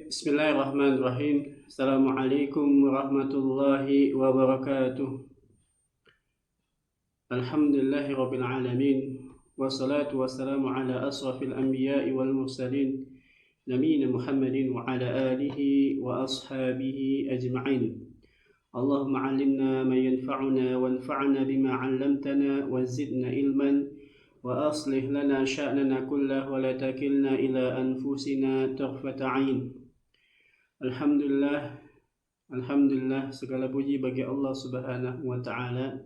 Bismillahirrahmanirrahim. Assalamualaikum warahmatullahi wabarakatuh. Alhamdulillahirabbil alamin. Wassalatu wassalamu ala asrafil anbiya'i wal mursalin nabiyina Muhammadin wa ala alihi wa ashabihi ajma'in. Allahumma 'allimna ma yanfa'una wanfa'na bima 'allamtana wa zidna ilman wa aslih lana sya'nana kullahu wa la takilna ila anfusina tarfata 'ain. Alhamdulillah, segala puji bagi Allah Subhanahu wa Ta'ala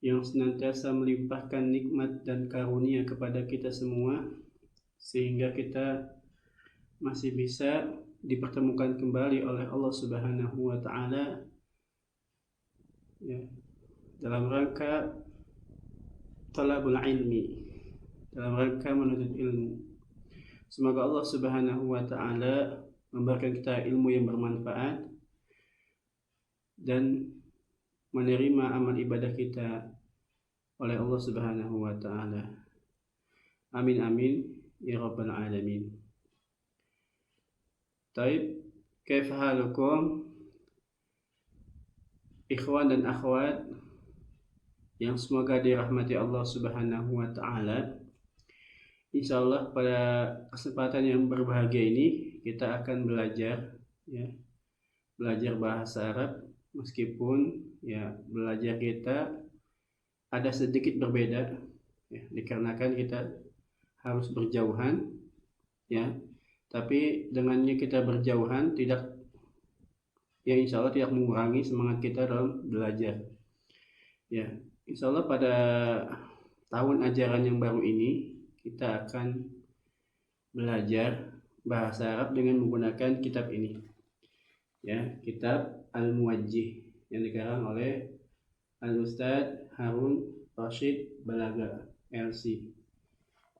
yang senantiasa melimpahkan nikmat dan karunia kepada kita semua, sehingga kita masih bisa dipertemukan kembali oleh Allah Subhanahu wa Ta'ala dalam rangka talabul ilmi, dalam rangka menuntut ilmu. Semoga Allah Subhanahu wa Ta'ala memberikan kita ilmu yang bermanfaat dan menerima amal ibadah kita oleh Allah Subhanahu wa Ta'ala. Amin amin ya rabbal alamin. Taib, kaifa halukum ikhwan dan akhwat yang semoga dirahmati Allah Subhanahu wa Ta'ala. Insyaallah pada kesempatan yang berbahagia ini kita akan belajar bahasa Arab, meskipun belajar kita ada sedikit berbeda dikarenakan kita harus berjauhan tapi dengannya kita berjauhan tidak insyaallah tidak mengurangi semangat kita dalam belajar. Insyaallah pada tahun ajaran yang baru ini kita akan belajar bahasa Arab dengan menggunakan kitab ini, kitab Al-Muwajjih yang dikarang oleh Al-Ustaz Harun Rashid Balaga LC.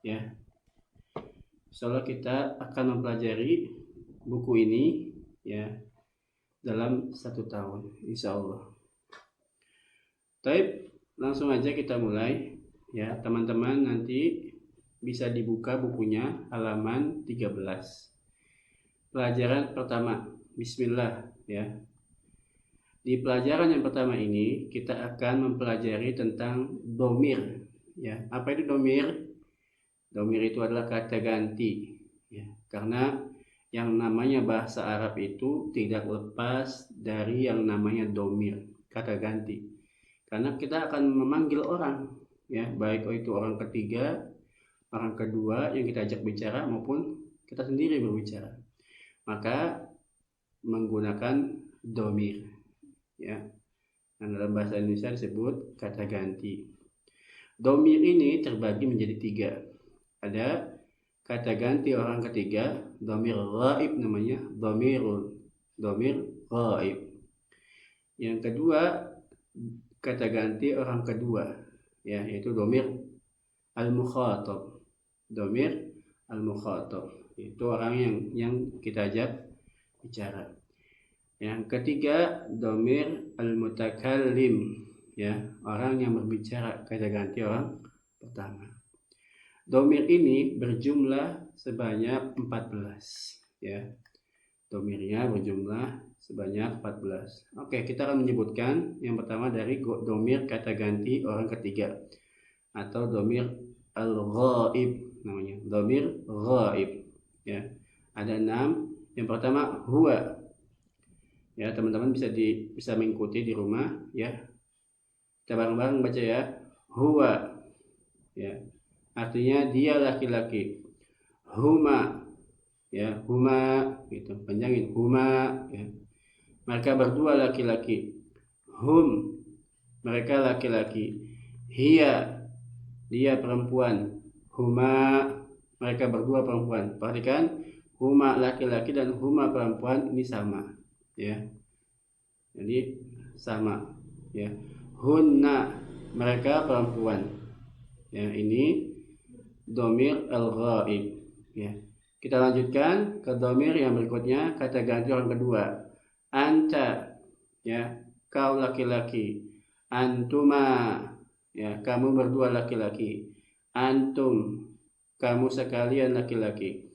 Insyaallah kita akan mempelajari buku ini dalam 1 tahun insyaallah. Baik, langsung aja kita mulai teman-teman. Nanti bisa dibuka bukunya halaman 13. Pelajaran pertama, bismillah Di pelajaran yang pertama ini kita akan mempelajari tentang domir. Apa itu domir? Domir itu adalah kata ganti. Karena yang namanya bahasa Arab itu tidak lepas dari yang namanya domir, kata ganti. Karena kita akan memanggil orang, baik itu orang ketiga, orang kedua yang kita ajak bicara maupun kita sendiri berbicara, maka menggunakan domir. Dan dalam bahasa Indonesia disebut kata ganti. Domir ini terbagi menjadi 3. Ada kata ganti orang ketiga, domir ghaib namanya, domir ghaib. Yang kedua kata ganti orang kedua, yaitu domir al-mukhatab. Domir al-mukhatab itu orang yang kita ajak bicara. Yang ketiga domir al-mutakallim, orang yang berbicara, kata ganti orang pertama. Domir ini berjumlah sebanyak 14, Domirnya berjumlah sebanyak 14. Oke, kita akan menyebutkan yang pertama dari domir kata ganti orang ketiga atau domir al-ghaib namanya, domir ghaib. Ada 6. Yang pertama huwa. Teman-teman bisa mengikuti di rumah, kita bareng-bareng baca huwa, artinya dia laki-laki. Huma, huma gitu, panjangin huma, mereka berdua laki-laki. Hum, mereka laki-laki. Hiya, dia perempuan. Huma, mereka berdua perempuan. Perhatikan, huma laki-laki dan huma perempuan ini sama, jadi sama, hunna, mereka perempuan. Ini domir al-ghaib. Kita lanjutkan ke domir yang berikutnya, kata ganti orang kedua. Anta, kau laki-laki. Antuma, kamu berdua laki-laki. Antum, kamu sekalian laki-laki.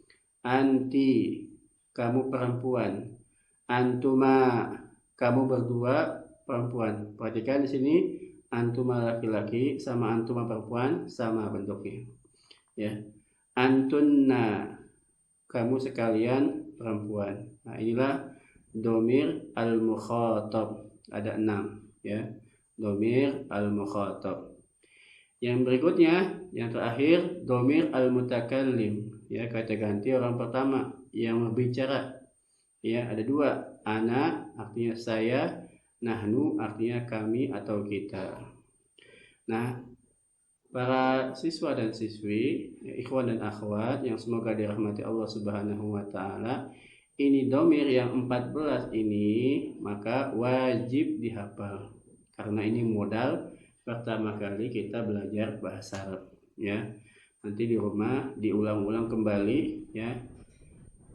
Anti, kamu perempuan. Antuma, kamu berdua perempuan. Perhatikan di sini antuma laki-laki sama antuma perempuan sama bentuknya. Ya. Antunna, kamu sekalian perempuan. Nah, inilah domir al-mukhatab. Ada 6 ya. Domir al-mukhatab. Yang berikutnya, yang terakhir, domir al-mutakallim. Ya, kata ganti orang pertama yang berbicara. Ya, ada 2. Ana artinya saya, nahnu artinya kami atau kita. Nah, para siswa dan siswi, ya, ikhwan dan akhwat yang semoga dirahmati Allah Subhanahu wa taala, ini domir yang 14 ini maka wajib dihafal. Karena ini modal pertama kali kita belajar bahasa Arab, ya. Nanti di rumah diulang-ulang kembali, ya.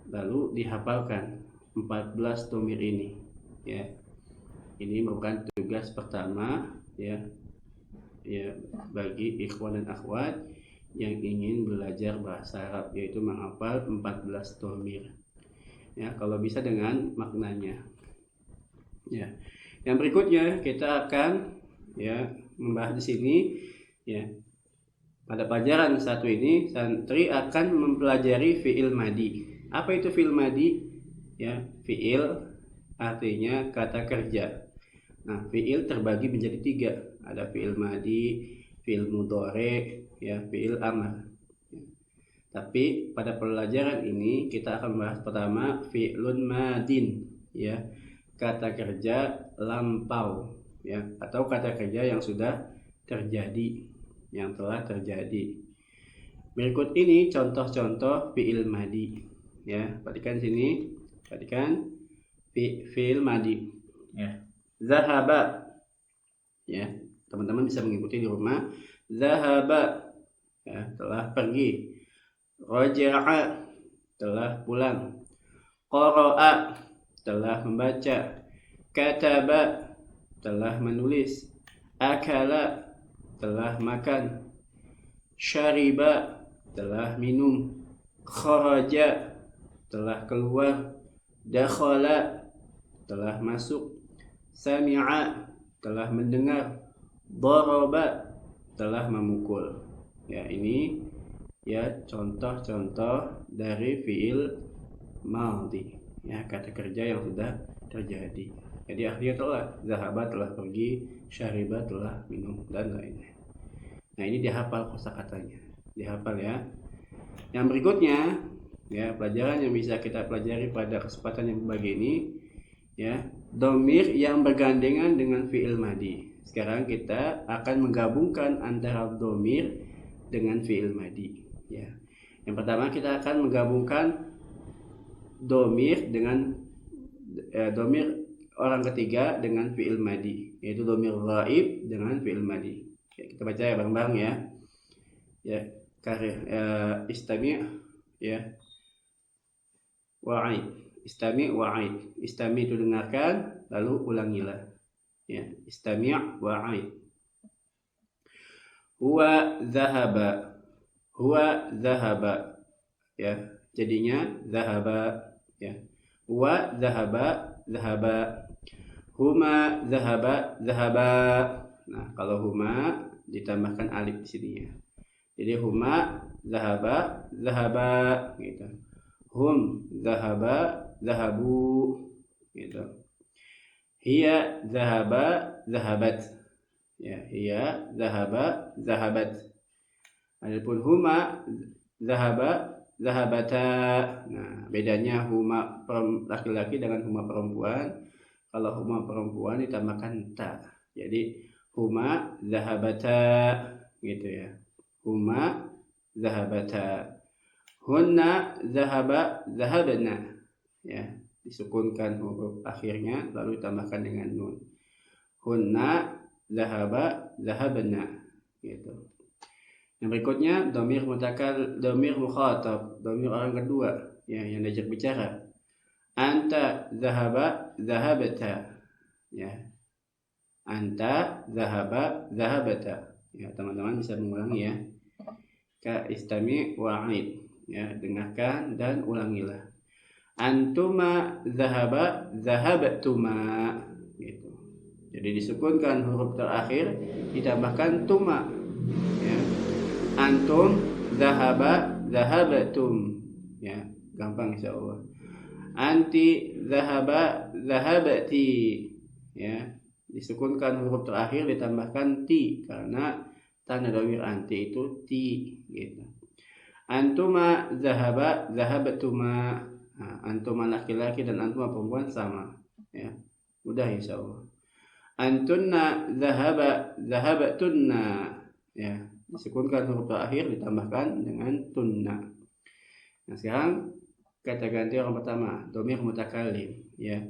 Lalu dihafalkan 14 domir ini, ya. Ini merupakan tugas pertama, ya bagi ikhwan dan akhwat yang ingin belajar bahasa Arab, yaitu menghafal 14 domir. Ya, kalau bisa dengan maknanya. Ya. Yang berikutnya kita akan membahas di sini, ya. Pada pelajaran satu ini santri akan mempelajari fi'il madi. Apa itu fi'il madi? Ya, fi'il artinya kata kerja. Nah, fi'il terbagi menjadi 3. Ada fi'il madi, fi'il mudhari, ya, fi'il amr. Tapi pada pelajaran ini kita akan membahas pertama fi'lun madin, ya, kata kerja lampau, ya, atau kata kerja yang sudah terjadi, yang telah terjadi. Berikut ini contoh-contoh fi'il madi, ya. Perhatikan sini, perhatikan fi'il madi, ya. Zahaba, ya, teman-teman bisa mengikuti di rumah. Zahaba, ya, telah pergi. Raja'a, telah pulang. Qara'a, telah membaca. Kataba, telah menulis. Akala, telah makan. Syariba, telah minum. Kharaja, telah keluar. Dakhala, telah masuk. Sami'a, telah mendengar. Daraba, telah memukul. Ya, ini ya contoh-contoh dari fi'il madhi, ya, kata kerja yang sudah terjadi. Jadi artinya telah, zahaba telah pergi, syariba telah minum, dan lainnya. Nah, ini dihafal kosakatanya, dihafal ya. Yang berikutnya, ya, pelajaran yang bisa kita pelajari pada kesempatan yang berbagi ini, ya, domir yang bergandengan dengan fi'il madi. Sekarang kita akan menggabungkan antara domir dengan fi'il madi, ya. Yang pertama kita akan menggabungkan domir dengan domir orang ketiga dengan fi'il madi, yaitu domir ghaib dengan fi'il madi. Ya, kita baca ya bareng-bareng ya. Ya, istami', ya, wa'id. Istami' wa'id. Istami' itu dengarkan, lalu ulangilah. Ya, istami' wa'id. Huwa dhahaba. Huwa dhahaba. Ya, jadinya dhahaba, ya. Huwa dhahaba, dhahaba. Huma dhahaba, dhahaba. Nah, kalau huma ditambahkan alif di sini ya. Jadi huma dhahaba, dhahaba gitu. Hum dhahaba, dhahabu gitu. Hiya dhahaba, dhahabat. Ya, hiya dhahaba, dhahabat. Adapun huma dhahaba, dhahabata. Nah, bedanya huma laki-laki dengan huma perempuan. Kalau huma perempuan ditambahkan ta. Jadi huma dhahabata gitu ya. Huma dhahabata. Hunna dhahaba, dhahabna. Ya, disukunkan huruf akhirnya lalu ditambahkan dengan nun. Hunna dhahaba, dhahabna gitu. Yang berikutnya domir mukhatab, domir orang kedua, ya, yang diajak bicara. Anta dhahaba, dhahabata. Ya. Anta dhahaba, dhahabata. Ya, teman-teman bisa mengulangi ya. Ka istami' wa'id. Ya, dengarkan dan ulangilah. Antuma zahaba, zahabtuma gitu. Jadi disukunkan huruf terakhir ditambahkan tuma ya. Antum zahaba, zahabtum ya, gampang insyaallah. Anti zahaba, zahabti ya, disukunkan huruf terakhir ditambahkan ti karena tanda dhamir anti itu ti gitu. Antuma zahaba, zahabtuma. Nah, antuma laki-laki dan antuma perempuan sama ya, mudah insyaallah. Antunna zahaba, zahabtunna ya, disukunkan huruf terakhir ditambahkan dengan tunna. Nah sekarang kata ganti orang pertama, dhamir mutakallim ya.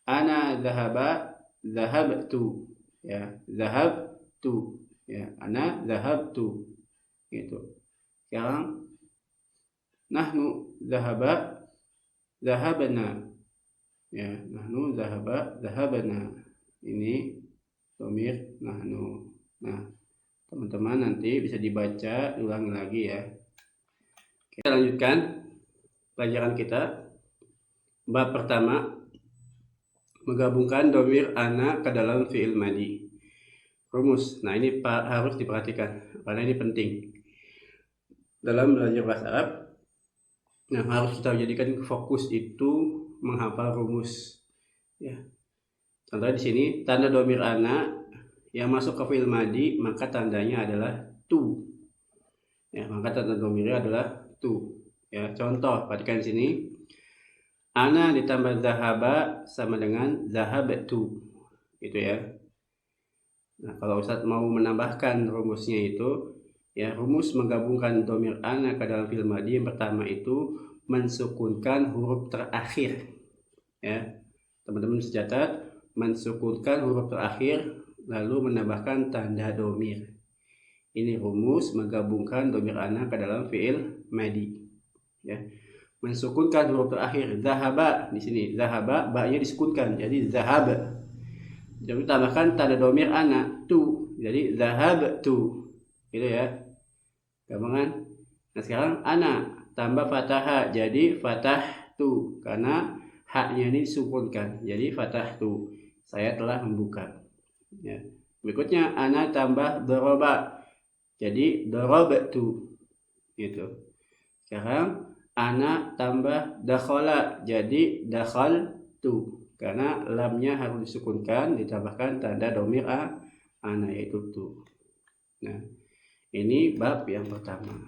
Ana zahaba, zahabtu ya, zahabtu ya, ana zahabtu gitu. Sekarang nahnu zahaba, zahabna ya, nahnu zahaba, zahabna. Ini dhamir nahnu. Nah teman-teman nanti bisa dibaca ulangi lagi ya. Kita lanjutkan pelajaran kita. Bab pertama, menggabungkan dhamir ana ke dalam fi'il madhi. Rumus. Nah ini harus diperhatikan karena ini penting dalam belajar bahasa Arab. Nah harus kita jadikan fokus itu menghafal rumus ya. Contohnya di sini tanda dhamir ana yang masuk ke fi'il madhi maka tandanya adalah tu ya, maka tanda dhamirnya adalah tu ya. Contoh perhatikan di sini, ana ditambah zahaba sama dengan zahabtu gitu ya. Nah kalau Ustadz mau menambahkan rumusnya itu ya, rumus menggabungkan dhamir ana ke dalam fi'il madhi yang pertama itu mensukunkan huruf terakhir ya. Teman-teman bisa catat, mensukunkan huruf terakhir lalu menambahkan tanda dhamir. Ini rumus menggabungkan dhamir ana ke dalam fi'il madhi ya. Mensukunkan huruf terakhir zahaba, di sini zahaba ba-nya disukunkan jadi zahab. Jadi tambahkan tanda dhamir ana tu jadi zahabtu gitu ya. Gampangan. Nah sekarang ana tambah fathah jadi fathahtu karena haknya ini disukunkan jadi fathahtu, saya telah membuka ya. Berikutnya ana tambah daraba jadi darabtu gitu. Sekarang ana tambah dakhala jadi dakhaltu karena lamnya harus disukunkan ditambahkan tanda dhamir ana yaitu tu. Nah ini bab yang pertama.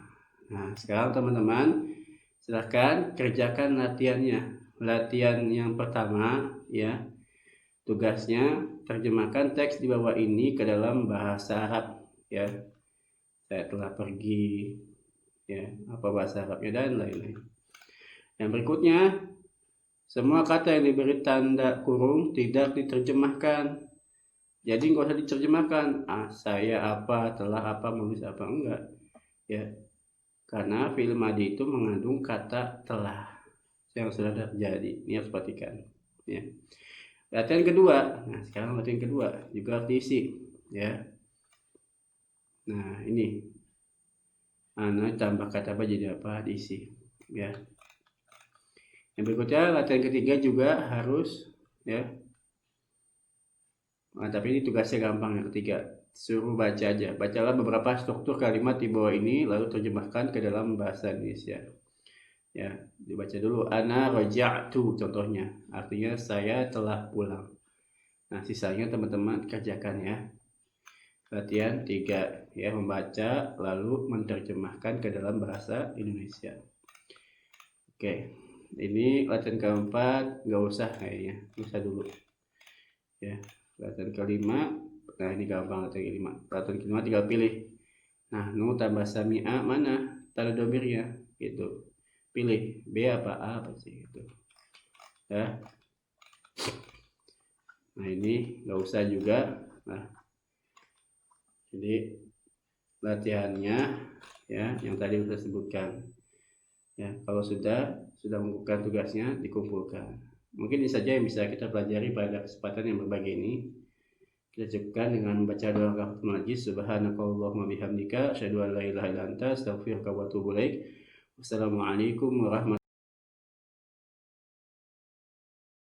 Nah sekarang teman-teman silahkan kerjakan latihannya. Latihan yang pertama ya, tugasnya terjemahkan teks di bawah ini ke dalam bahasa Arab ya. Saya telah pergi ya, apa bahasa Arabnya dan lain-lain. Yang berikutnya, semua kata yang diberi tanda kurung tidak diterjemahkan. Jadi nggak usah diterjemahkan, saya apa, telah apa, mau bisa apa, enggak ya. Karena fi'il madhi itu mengandung kata telah yang sudah terjadi. Ini harus perhatikan ya. Latihan kedua. Nah sekarang latihan kedua juga harus diisi ya. Nah ini ana tambah kata apa jadi apa diisi ya. Yang berikutnya latihan ketiga juga harus ya. Nah, tapi ini tugasnya gampang yang ketiga. Suruh baca aja. Bacalah beberapa struktur kalimat di bawah ini lalu terjemahkan ke dalam bahasa Indonesia. Ya, dibaca dulu. Ana raja'tu contohnya. Artinya saya telah pulang. Nah, sisanya teman-teman kerjakan ya. Latihan 3 ya, membaca lalu menerjemahkan ke dalam bahasa Indonesia. Oke. Ini latihan keempat enggak usah kayaknya. Usah dulu. Ya. Latihan kelima. Nah, ini gampang latihan kelima. Latihan kelima tinggal pilih. Nah, nu tambah sami'a mana? Tanda dhamirnya gitu. Pilih B apa A apa sih gitu ya. Nah ini nggak usah juga. Nah jadi latihannya ya yang tadi sudah sebutkan ya. Kalau sudah membuka tugasnya dikumpulkan. Mungkin ini saja yang bisa kita pelajari pada kesempatan yang berbagi ini. Kita cukupkan dengan membaca doa kafaratul majlis. Subhanakallahumma bihamdika asyhadu an la ilaha illa anta astaghfiruka wa atubu ilaik. Wassalamualaikum warahmatullahi wabarakatuh.